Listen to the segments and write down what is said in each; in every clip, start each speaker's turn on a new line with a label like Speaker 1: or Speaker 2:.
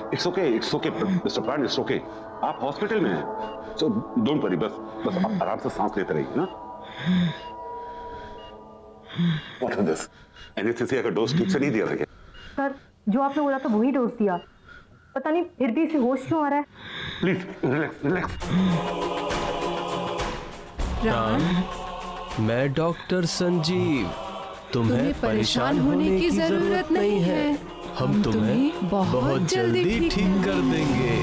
Speaker 1: It's okay mister प्राण, it's okay. आप hospital में हैं, सो डोंट वरी। बस आप आराम से सांस लेते रहिए ना। What is this? एनेस्थीसिया का डोज ठीक से नहीं दिया था क्या?
Speaker 2: सर, जो आपने बोला था वही डोज दिया, पता नहीं फिर भी इसे होश क्यों आ रहा है।
Speaker 1: Please relax relax.
Speaker 3: प्राण, मैं डॉक्टर संजीव। तुम्हें परेशान होने की जरूरत नहीं है। हम तुम्हें बहुत जल्दी ठीक कर देंगे।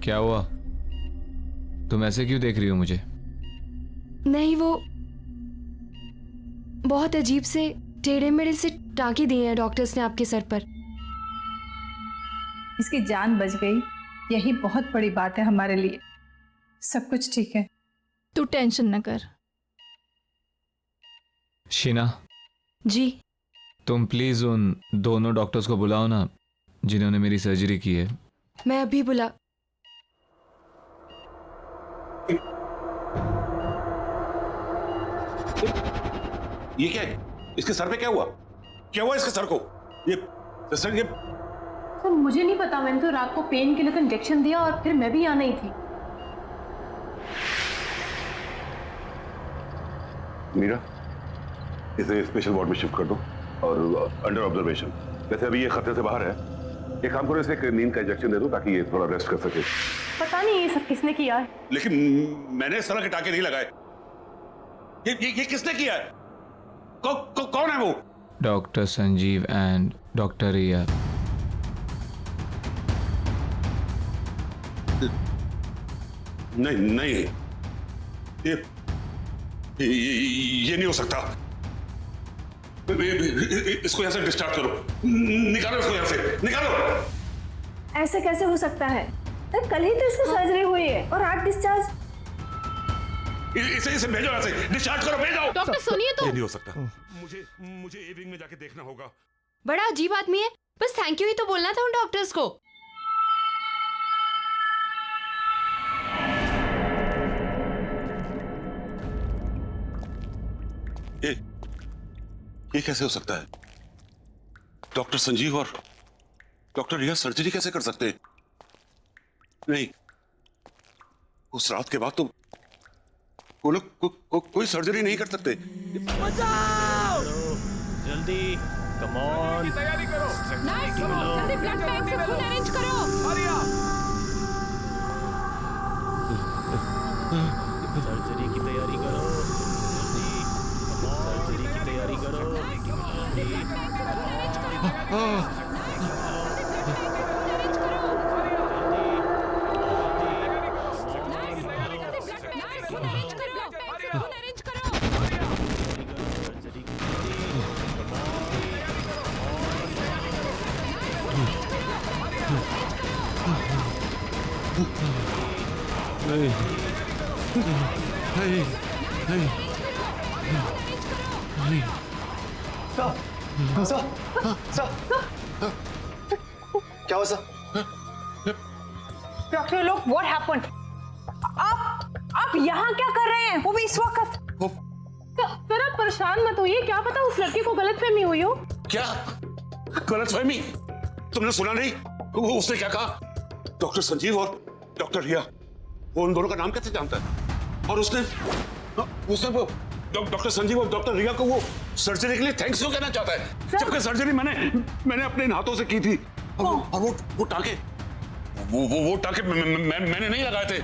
Speaker 4: क्या हुआ? तुम ऐसे क्यों देख रही हो मुझे?
Speaker 5: नहीं, वो बहुत अजीब से टेढ़े मेढ़े से टाँके दिए हैं डॉक्टर्स ने आपके सर पर।
Speaker 6: इसकी जान बच गई, यही बहुत बड़ी बात है हमारे लिए। सब कुछ ठीक है,
Speaker 7: तू टेंशन न कर।
Speaker 4: शीना
Speaker 5: जी।
Speaker 4: तुम प्लीज उन दोनों डॉक्टर्स को बुलाओ ना जिन्होंने मेरी सर्जरी की है।
Speaker 5: मैं अभी बुला।
Speaker 1: ये क्या है? इसके सर पे क्या हुआ? क्या हुआ इसके सर को? ये सिस्टर, ये
Speaker 2: सर मुझे नहीं पता, मैंने तो रात को पेन किलर का इंजेक्शन दिया और फिर मैं भी यहाँ नहीं थी।
Speaker 1: मीरा, इसे स्पेशल वार्ड में शिफ्ट कर दो और अंडर ऑब्जर्वेशन। वैसे अभी ये खतरे से बाहर है। एक काम करो, इसे एक नींद का इंजेक्शन दे दो ताकि ये थोड़ा रेस्ट कर सके।
Speaker 2: पता नहीं ये सब किसने किया है।
Speaker 1: लेकिन मैंने इस तरह के टाके नहीं लगाए। ये किसने किया है? कौन है वो?
Speaker 4: डॉक्टर संजीव एंड डॉक्टर रिया।
Speaker 1: नहीं, ये नहीं हो सकता। इसको यहां से डिस्चार्ज करो। निकालो इसको यहां से, निकालो।
Speaker 2: ऐसे कैसे हो सकता है? कल ही तो इसको सर्जरी हुई है और आज डिस्चार्ज।
Speaker 1: इसे भेजो यहां से, डिस्चार्ज करो, भेजो।
Speaker 7: डॉक्टर सुनिए तो।
Speaker 1: ये नहीं हो सकता। मुझे ए विंग में जाके देखना होगा।
Speaker 5: बड़ा अजीब आदमी है, बस थैंक यू ही तो बोलना था उन डॉक्टर्स को।
Speaker 1: ये कैसे हो सकता है? डॉक्टर संजीव और डॉक्टर रिया सर्जरी कैसे कर सकते हैं? नहीं, उस रात के बाद तो वो लोग कोई सर्जरी नहीं कर सकते।
Speaker 3: जल्दी, कम ऑन।
Speaker 7: तैयारी करो। जल्दी ब्लड बैंक से खून अरेंज करो।
Speaker 3: सर्जरी की तैयारी करो। सर्जरी की तैयारी करो।
Speaker 8: क्या हुआ सर?
Speaker 6: डॉक्टर लोग, व्हाट हैपेंड? आप यहाँ क्या कर रहे हैं, वो भी इस वक्त?
Speaker 2: सर आप परेशान मत होइए, क्या पता उस लड़के को गलतफहमी हुई हो।
Speaker 1: क्या गलतफहमी? तुमने सुना नहीं? उसने क्या कहा? डॉक्टर संजीव और डॉक्टर रिया, वो उन दोनों का नाम कैसे जानता है? और उसने वो डॉक्टर संजीव और डॉक्टर रिया को वो सर्जरी के लिए थैंक्स क्यों कहना चाहता है? जबकि सर्जरी मैंने अपने हाथों से की थी। और वो टाके वो टाके मैंने नहीं लगाए थे।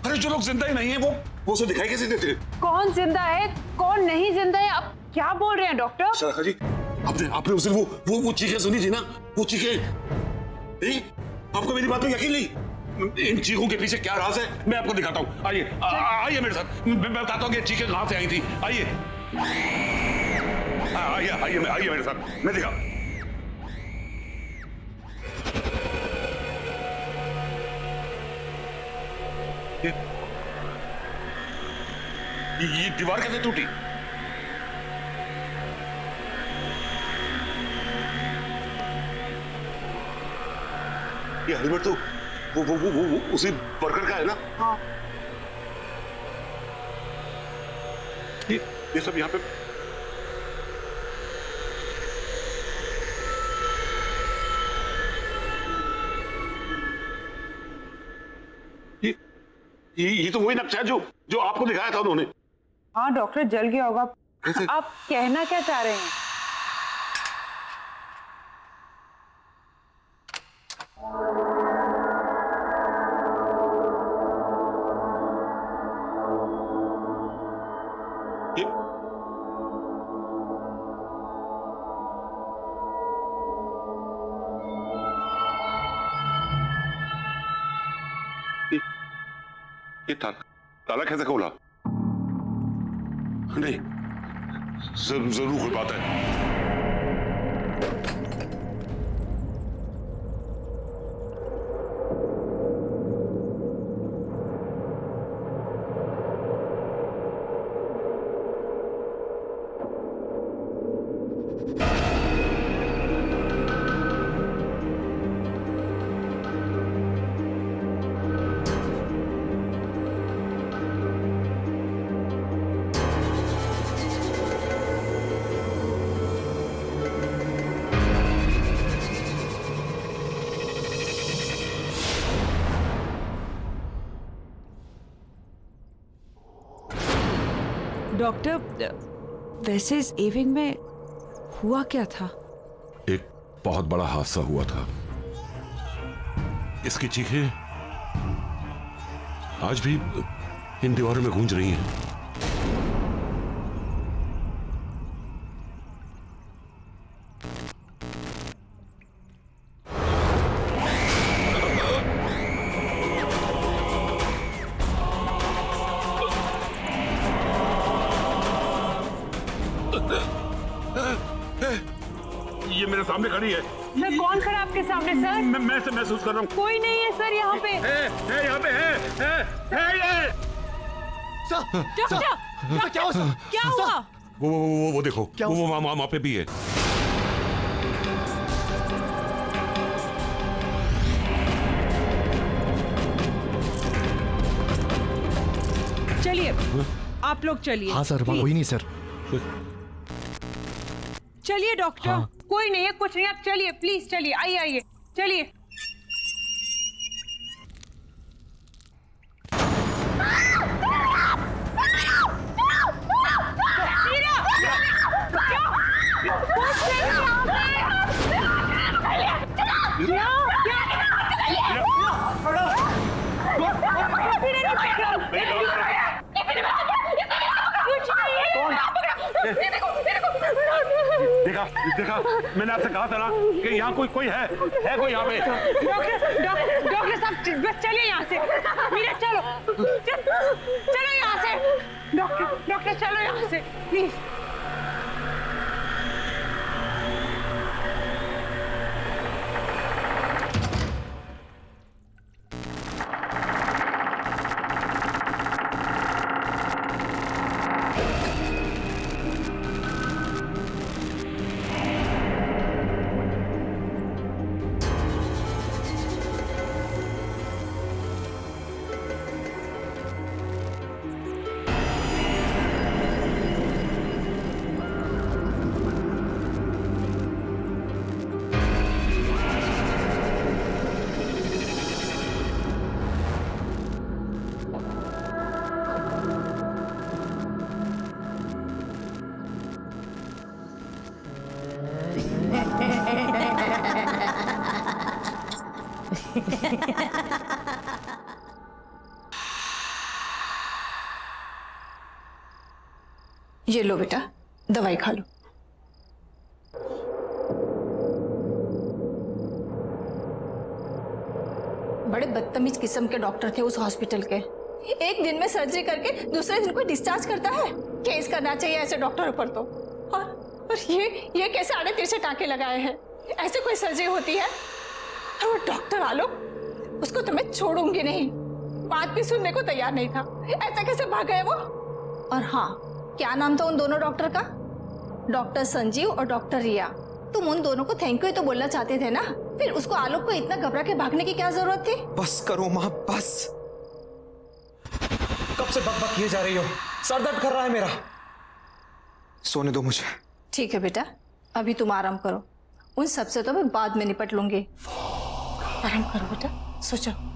Speaker 1: अरे जो लोग जिंदा ही नहीं है वो उसे दिखाई कैसे देते?
Speaker 6: कौन जिंदा है कौन नहीं जिंदा है, आप क्या बोल रहे हैं डॉक्टर?
Speaker 1: शाखा जी, आपने उस दिन वो चीखें सुनी थी ना? वो चीखें नहीं? आपको मेरी बात में यकीन नहीं? इन चीखों के पीछे क्या राज है मैं आपको दिखाता हूँ। आइए मेरे साथ, मैं बताता हूँ कि चीखें कहां से आई थी। आइए मेरे साथ, मैं दिखा। ये दीवार कैसे टूटी? ये हेलमेट तो वो उसी वर्कर का है ना?
Speaker 2: हाँ।
Speaker 1: ये सब यहाँ पे ये तो वही नक्शा है जो आपको दिखाया था उन्होंने।
Speaker 2: हाँ डॉक्टर, जल गया होगा।
Speaker 1: कैसे?
Speaker 2: आप कहना क्या चाह रहे हैं?
Speaker 1: ये ये ताला कैसे खोला? नहीं, जरूर कोई बात है।
Speaker 8: डॉक्टर, वैसे इस एविंग में हुआ क्या था?
Speaker 9: एक बहुत बड़ा हादसा हुआ था। इसकी चीखें आज भी इन दीवारों में गूंज रही हैं।
Speaker 1: ये मेरे सामने खड़ी है।
Speaker 2: सर कौन खड़ा आपके सामने सर?
Speaker 1: मैं से महसूस कर रहा हूँ।
Speaker 2: कोई नहीं है सर यहाँ पे।
Speaker 1: है यहाँ पे है ये।
Speaker 8: डॉक्टर, क्या हुआ?
Speaker 9: वो देखो, वो वहां पे भी है।
Speaker 8: चलिए, आप लोग चलिए।
Speaker 3: हाँ सर, वहाँ कोई नहीं सर।
Speaker 8: चलिए डॉक्टर।
Speaker 3: हाँ।
Speaker 2: कोई नहीं है, कुछ नहीं, आप चलिए प्लीज, चलिए, आइए आइए, चलिए।
Speaker 1: देखा मैंने आपसे कहा था ना कि यहाँ कोई है कोई यहाँ पे।
Speaker 2: डॉक्टर साहब बस चलिए यहाँ से। मीरा चलो चलो यहाँ से। डॉक्टर चलो यहाँ से प्लीज।
Speaker 6: ये लो बेटा, दवाई खा लो। बड़े बदतमीज किस्म के डॉक्टर थे उस हॉस्पिटल के। एक दिन में सर्जरी करके दूसरे दिन को डिस्चार्ज करता है। केस करना चाहिए ऐसे डॉक्टरों पर तो। और ये कैसे आड़े तिरछे टाँके लगाए हैं? ऐसे कोई सर्जरी होती है? और वो डॉक्टर आलोक, उसको तो मैं छोड़ूंगी नहीं। बात भी सुनने को तैयार नहीं था। ऐसा कैसे भाग गए वो? और हाँ, क्या नाम था उन दोनों डॉक्टर का? डॉक्टर संजीव और डॉक्टर रिया। तुम उन दोनों को थैंक यू तो बोलना चाहते थे ना। फिर उसको आलोक को इतना घबरा के भागने की क्या जरूरत थी?
Speaker 10: बस करो माँ, बस। कब से बक किए जा रही हो? सर दर्द कर रहा है मेरा। सोने दो मुझे।
Speaker 6: ठीक है बेटा, अभी तुम आराम करो। उन सबसे तो मैं बाद में निपट लूंगी। आराम करो बेटा, सो जाओ।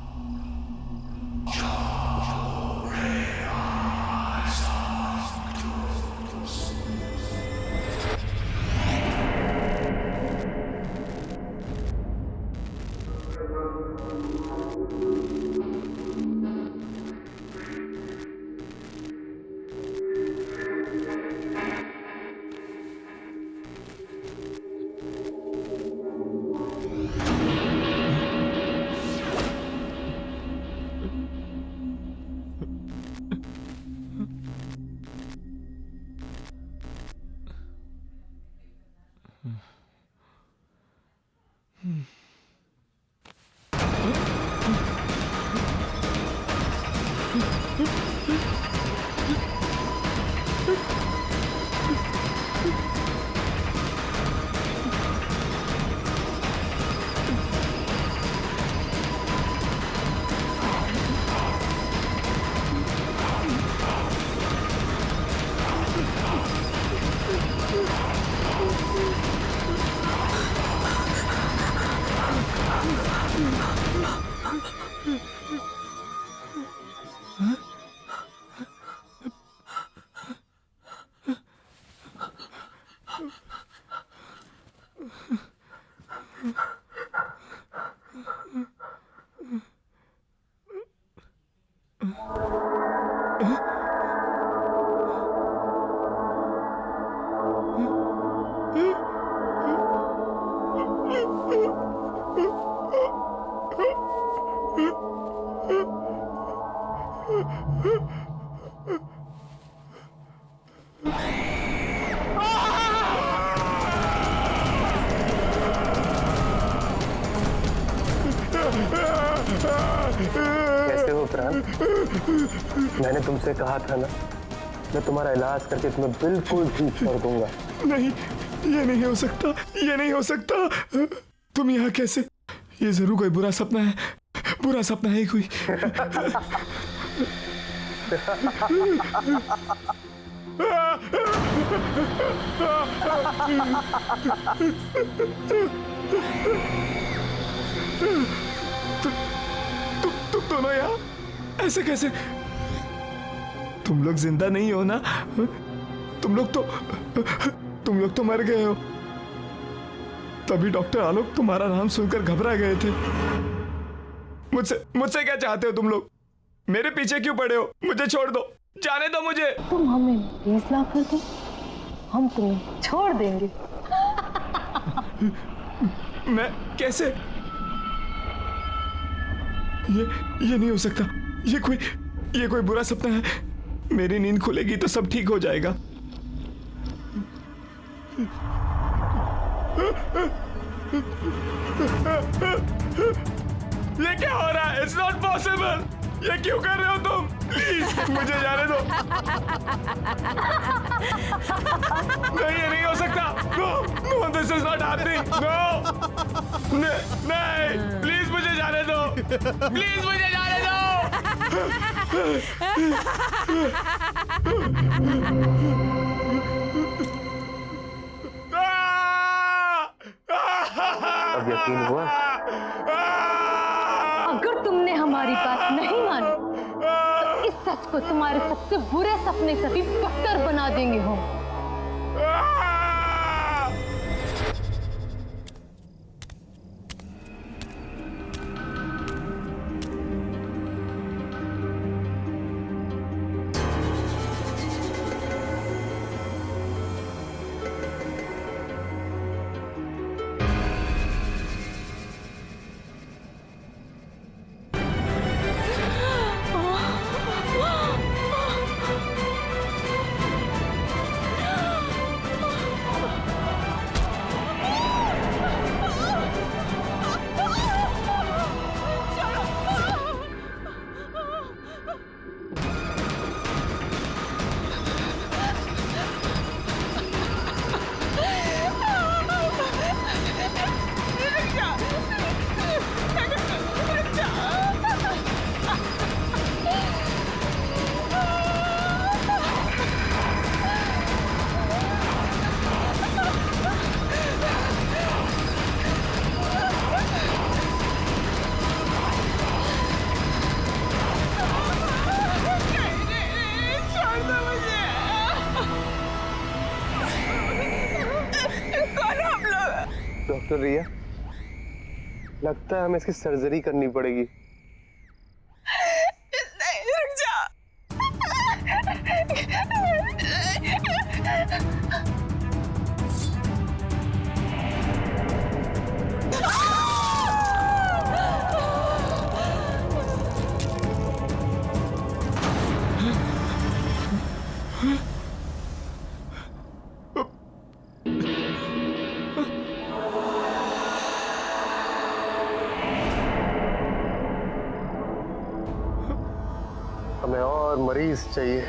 Speaker 3: कैसे हो प्राण? मैंने तुमसे कहा था ना, मैं तुम्हारा इलाज करके तुम्हें बिल्कुल ठीक कर दूंगा।
Speaker 10: नहीं, ये नहीं हो सकता, ये नहीं हो सकता। तुम यहाँ कैसे? ये जरूर कोई बुरा सपना है, बुरा सपना है कोई। तुम दोनों यहाँ ऐसे कैसे? तुम लोग जिंदा नहीं हो ना? तुम लोग तो मर गए हो। तभी डॉक्टर आलोक तुम्हारा नाम सुनकर घबरा गए थे। मुझसे क्या चाहते हो तुम लोग? मेरे पीछे क्यों पड़े हो? मुझे छोड़ दो, जाने दो मुझे।
Speaker 2: तुम हमें 20 लाख कर दो, हम तुम्हें छोड़ देंगे।
Speaker 10: मैं कैसे? ये नहीं हो सकता। ये कोई बुरा सपना है। मेरी नींद खुलेगी तो सब ठीक हो जाएगा। ये क्या हो रहा है? It's not possible. ये क्यों कर रहे हो तुम? प्लीज मुझे जाने दो। नहीं, ये नहीं हो सकता। No, this is not happening. No, नहीं, प्लीज मुझे जाने दो। प्लीज मुझे जाने दो।
Speaker 3: अब यकीन हुआ?
Speaker 2: अगर तुमने हमारी बात नहीं मानी तो इस सच को तुम्हारे सबसे बुरे सपने से भी बदतर बना देंगे हम।
Speaker 3: डॉक्टर रिया, लगता है हमें इसकी सर्जरी करनी पड़ेगी।
Speaker 2: नहीं, रुक जा।
Speaker 3: हमें और मरीज चाहिए।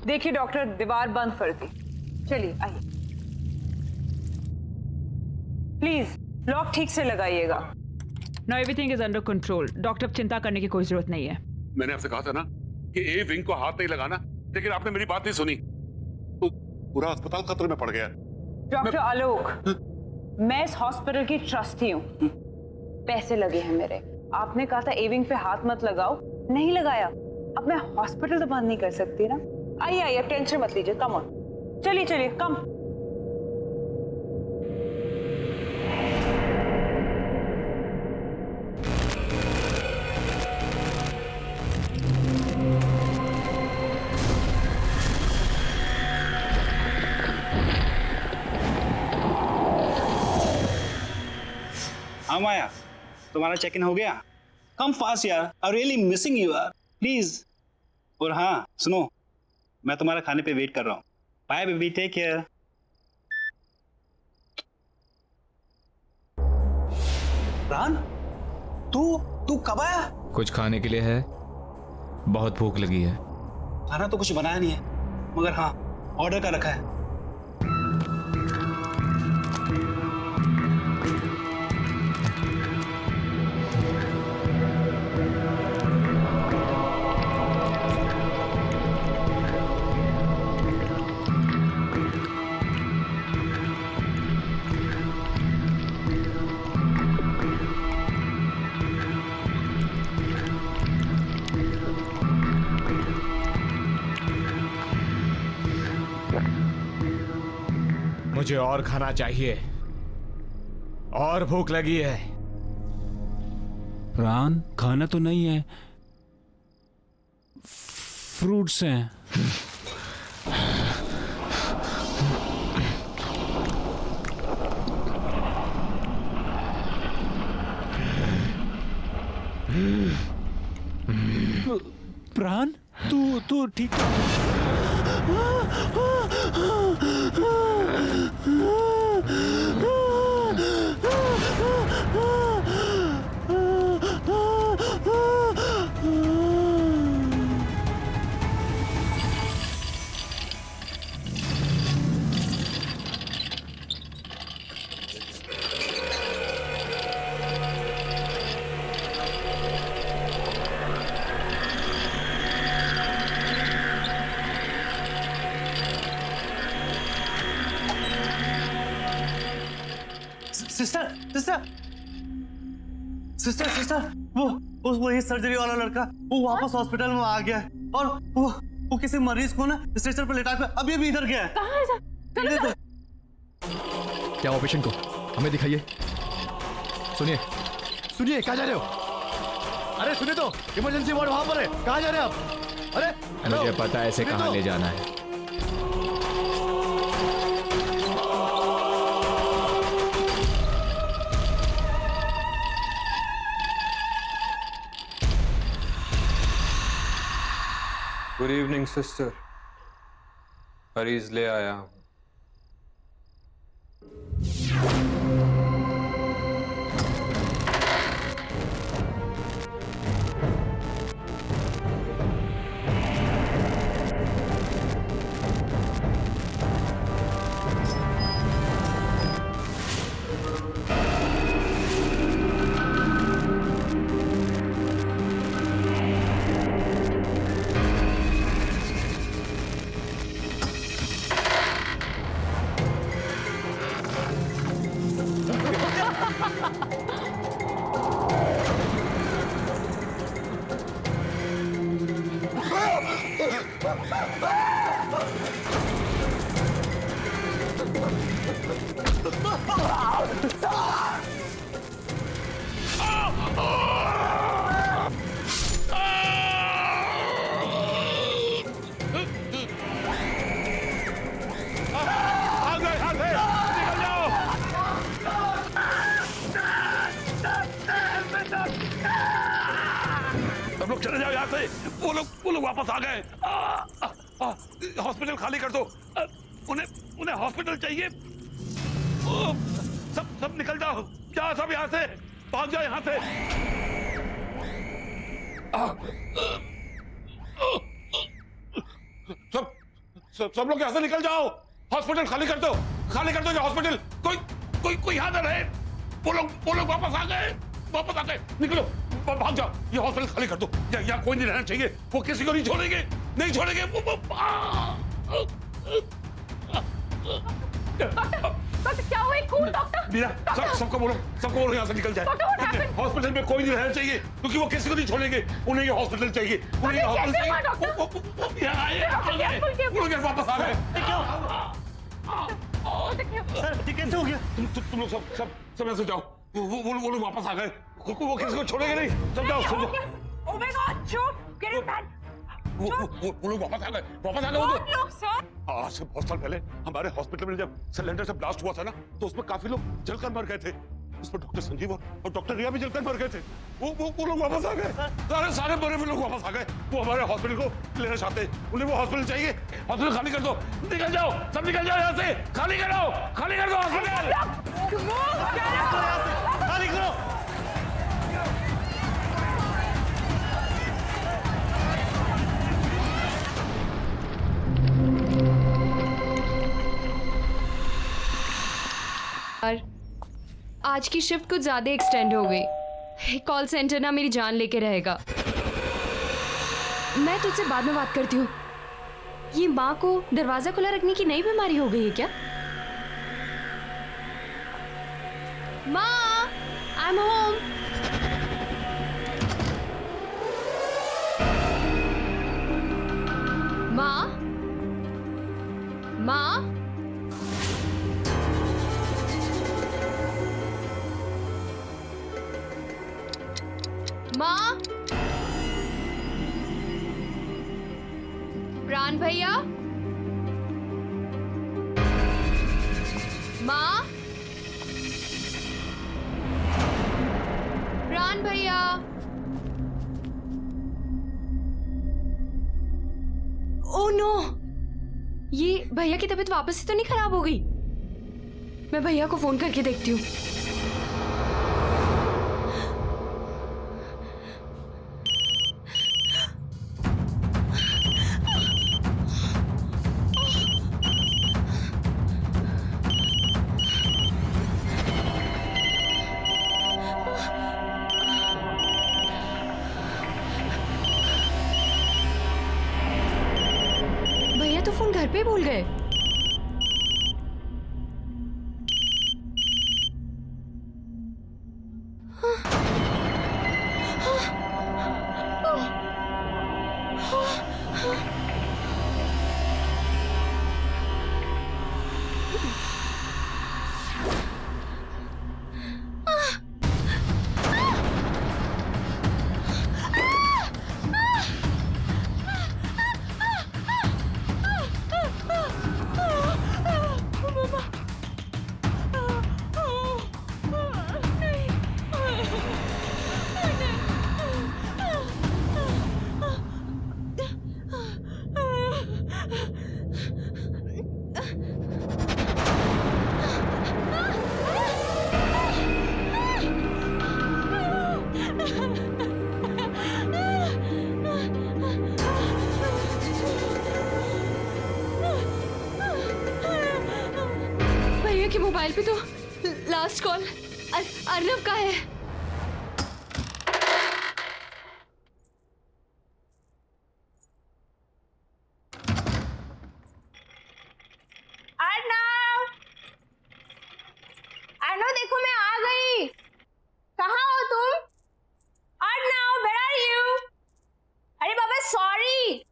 Speaker 2: देखिए डॉक्टर, दीवार बंद कर दी। चलिए आइए, प्लीज लॉक ठीक से लगाइएगा। No, everything is under control. Doctor, चिंता करने की कोई जरूरत नहीं है।
Speaker 1: मैंने आपसे कहा था ना कि ए विंग को हाथ नहीं लगाना, लेकिन आपने मेरी बात नहीं सुनी, तो पूरा अस्पताल खतरे में पड़ गया।
Speaker 2: डॉक्टर आलोक, मैं इस हॉस्पिटल की ट्रस्टी हूँ, पैसे लगे हैं मेरे। आपने कहा था ए विंग पे हाथ मत लगाओ, नहीं लगाया। अब मैं हॉस्पिटल तो बंद नहीं कर सकती ना। आइए आइए, टेंशन मत लीजिए, कम ऑन, चलिए चलिए, कम।
Speaker 11: हाँ माया, तुम्हारा चेक इन हो गया? कम फास्ट यार, आई रियली मिसिंग यू यार, प्लीज। और हाँ सुनो, मैं तुम्हारा खाने पे वेट कर रहा हूँ। Bye baby, take care. रान, तू कब आया?
Speaker 4: कुछ खाने के लिए है? बहुत भूख लगी है।
Speaker 11: खाना तो कुछ बनाया नहीं है, मगर हाँ ऑर्डर का रखा है।
Speaker 10: मुझे और खाना चाहिए, और भूख लगी है।
Speaker 11: रान, खाना तो नहीं है, फ्रूट्स हैं। प्राण, तू ठीक? सिस्टर, वो ये सर्जरी वाला लड़का वो वापस हॉस्पिटल में आ गया है, और वो किसी मरीज को ना स्ट्रेचर पर लेटा कर अभी भी इधर गया है।
Speaker 2: कहाँ है? चलो
Speaker 3: क्या हुआ पेशेंट को? हमें दिखाइए। सुनिए, कहाँ जा रहे हो? अरे सुनिए तो, इमरजेंसी वार्ड वहां पर है, कहाँ जा रहे हैं आप? अरे
Speaker 4: मुझे पता है इसे कहाँ ले जाना है।
Speaker 12: गुड इवनिंग सिस्टर, मरीज ले आया हूं।
Speaker 1: सब लोग चले जाओ यहाँ से। वो लोग वापस आ गए। हॉस्पिटल खाली कर दो। उन्हें हॉस्पिटल चाहिए। सब निकल जाओ। जाओ सब यहाँ से, भाग जाओ यहाँ से। सब लोग यहाँ से निकल जाओ। हॉस्पिटल खाली कर दो। खाली कर दो ये हॉस्पिटल। कोई यहाँ ना रहे। वो लोग वापस आ गए। निकलो, भाग जाओ। ये हॉस्पिटल खाली कर दो। यहाँ कोई नहीं रहना चाहिए। वो किसी को नहीं छोड़ेंगे।
Speaker 7: डॉक्टर क्या हुआ? कौन डॉक्टर?
Speaker 1: मीरा, सबको बोलो यहाँ से निकल जाए। हॉस्पिटल में कोई नहीं रहना चाहिए क्योंकि वो किसी को नहीं छोड़ेंगे। उन्हें ये हॉस्पिटल चाहिए। वो लोग वापस आ गए।
Speaker 11: सर कैसे हो गया?
Speaker 1: तुम लोग सब ऐसे जाओ। वो लोग वापस आ गए। वो किसी को छोड़ेंगे नहीं। सब जाओ।
Speaker 2: Oh my God, चुप, get him back.
Speaker 1: वो लोग वापस आ गए।
Speaker 2: लोग सर?
Speaker 1: आज से बहुत साल पहले हमारे हॉस्पिटल में जब सिलेंडर से ब्लास्ट हुआ था ना, तो उसमें काफी लोग जलकर मर गए थे। उसमें डॉक्टर संजीव और डॉक्टर रिया भी जलकर मर गए थे। वो लोग वापस आ गए। सारे मरे हुए लोग वापस आ गए। वो हमारे हॉस्पिटल को लेना चाहते हैं। उन्हें वो हॉस्पिटल चाहिए। हॉस्पिटल खाली कर दो। निकल जाओ, सब निकल जाओ यहाँ से। खाली कर दो हॉस्पिटल।
Speaker 11: खाली करो।
Speaker 5: आज की शिफ्ट कुछ ज्यादा एक्सटेंड हो गई। कॉल सेंटर ना मेरी जान लेके रहेगा। मैं तुझसे बाद में बात करती हूँ। ये माँ को दरवाजा खुला रखने की नई बीमारी हो गई है क्या? माँ, आई एम होम। माँ, माँ, माँ, प्राण भैया, माँ, प्राण भैया। ओह नो, ये भैया की तबीयत वापस से तो नहीं खराब हो गई? मैं भैया को फोन करके देखती हूँ। भैया तो फोन घर पे भूल गए। भैया के मोबाइल पे तो लास्ट कॉल अर्नव का है।
Speaker 2: अर्नव देखो मैं आ गई। कहाँ हो तुम? Arnav, where are you? अरे बाबा सॉरी।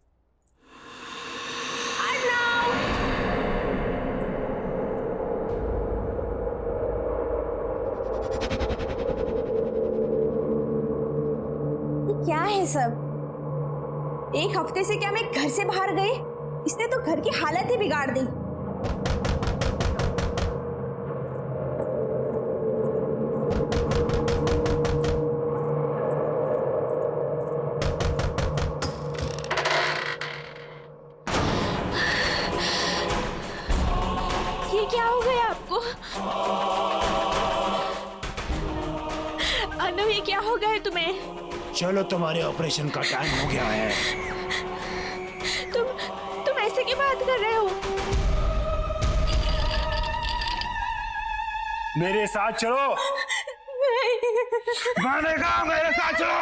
Speaker 6: ये सब? एक हफ्ते से क्या मैं घर से बाहर गई? इसने तो घर की हालत ही बिगाड़ दी। ये क्या हो गया आपको? अनु, ये क्या हो गया है तुम्हें?
Speaker 13: चलो, तुम्हारे ऑपरेशन का टाइम हो गया है।
Speaker 6: तुम ऐसे की बात कर रहे हो?
Speaker 13: मेरे साथ चलो।
Speaker 6: नहीं।
Speaker 13: मैंने कहा मेरे साथ चलो।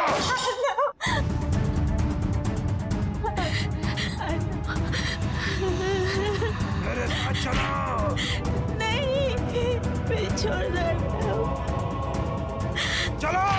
Speaker 13: मेरे साथ चलो।
Speaker 6: नहीं, मैं छोड़ रहा हूँ।
Speaker 13: चलो।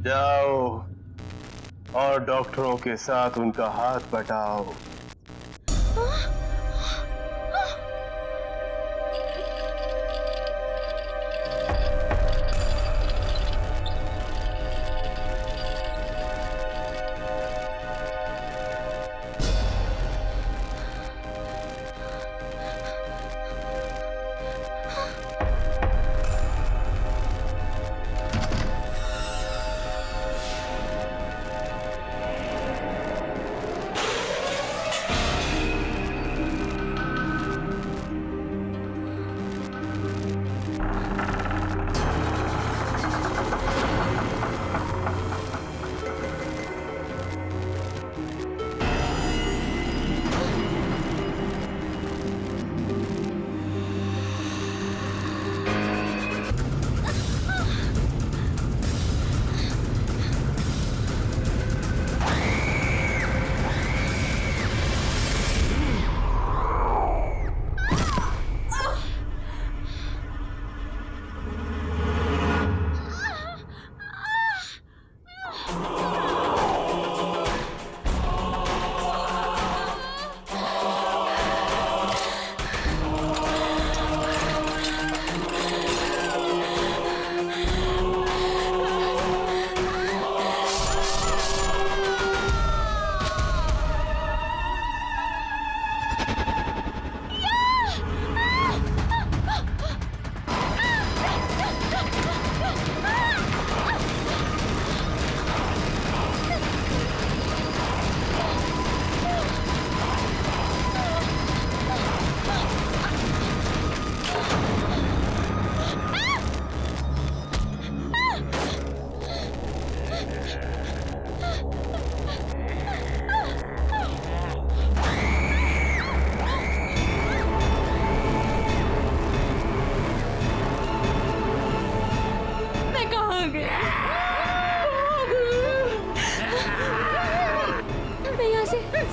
Speaker 14: जाओ और डॉक्टरों के साथ उनका हाथ बटाओ।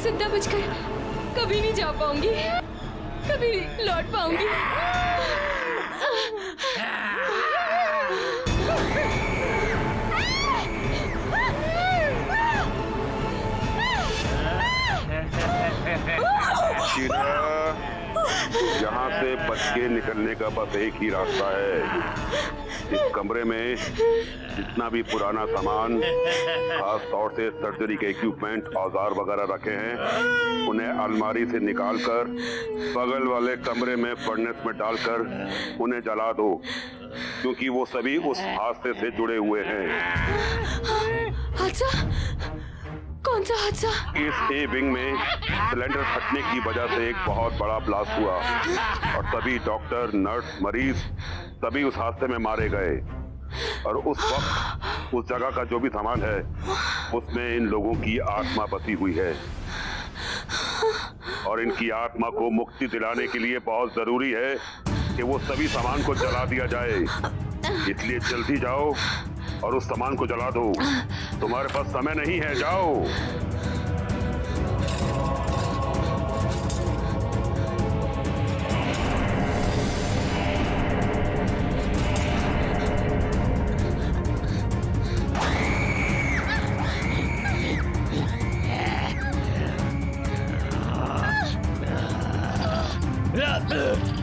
Speaker 5: जिंदा बचकर कभी नहीं जा पाऊंगी, कभी नहीं लौट पाऊंगी।
Speaker 9: शीला, यहाँ से बच के निकलने का बस एक ही रास्ता है। इस कमरे में जितना भी पुराना सामान, खास तौर से सर्जरी के इक्विपमेंट, औजार वगैरह रखे हैं, उन्हें अलमारी से निकालकर बगल वाले कमरे में फर्नेस में डालकर उन्हें जला दो, क्योंकि वो सभी उस हादसे से जुड़े हुए हैं।
Speaker 5: हादसा? कौन सा हादसा?
Speaker 9: इस ए विंग में सिलेंडर फटने की वजह से एक बहुत बड़ा ब्लास्ट हुआ और सभी डॉक्टर, नर्स, मरीज सभी उस हादसे में मारे गए। और उस वक्त उस जगह का जो भी सामान है उसमें इन लोगों की आत्मा बसी हुई है और इनकी आत्मा को मुक्ति दिलाने के लिए बहुत जरूरी है कि वो सभी सामान को जला दिया जाए। इसलिए जल्दी जाओ और उस सामान को जला दो। तुम्हारे पास समय नहीं है, जाओ।
Speaker 3: Yeah.